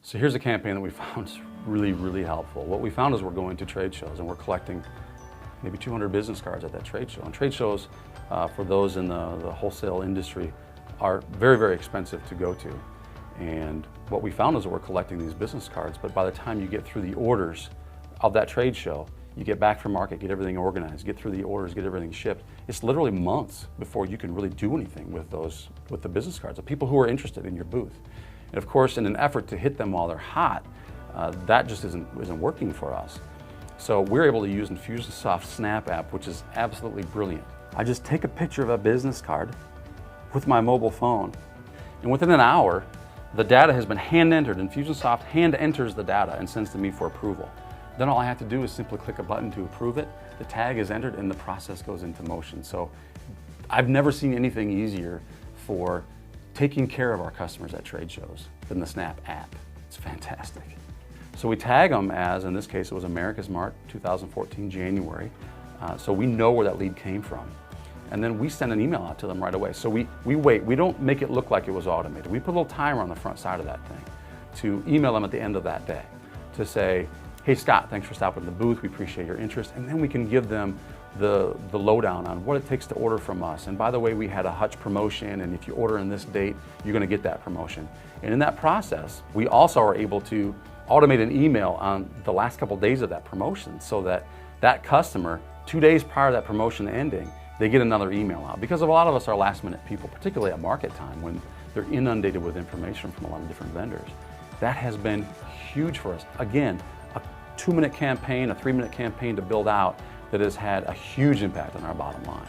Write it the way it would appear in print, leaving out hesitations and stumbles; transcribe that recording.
So here's a campaign that we found is really, really helpful. What we found is we're going to trade shows and we're collecting maybe 200 business cards at that trade show. And trade shows, for those in the wholesale industry, are very, very expensive to go to. And what we found is that we're collecting these business cards, but by the time you get through the orders of that trade show, you get back from market, get everything organized, get through the orders, get everything shipped. It's literally months before you can really do anything with the business cards, the people who are interested in your booth. And of course, in an effort to hit them while they're hot, that just isn't working for us. So we're able to use Infusionsoft Snap app, which is absolutely brilliant. I just take a picture of a business card with my mobile phone, and within an hour, the data has been hand-entered. Infusionsoft hand-enters the data and sends to me for approval. Then all I have to do is simply click a button to approve it. The tag is entered and the process goes into motion. So I've never seen anything easier for taking care of our customers at trade shows than the Snap app. It's fantastic. So we tag them as, in this case, it was America's Mart 2014, January. So we know where that lead came from. And then we send an email out to them right away. So we wait, we don't make it look like it was automated. We put a little timer on the front side of that thing to email them at the end of that day to say, hey Scott, thanks for stopping at the booth, we appreciate your interest. And then we can give them the lowdown on what it takes to order from us. And by the way, we had a Hutch promotion, and if you order in this date, you're gonna get that promotion. And in that process, we also are able to automate an email on the last couple of days of that promotion so that that customer, 2 days prior to that promotion ending, they get another email out. Because a lot of us are last minute people, particularly at market time when they're inundated with information from a lot of different vendors. That has been huge for us. Again, a 2-minute campaign, a 3-minute campaign to build out that has had a huge impact on our bottom line.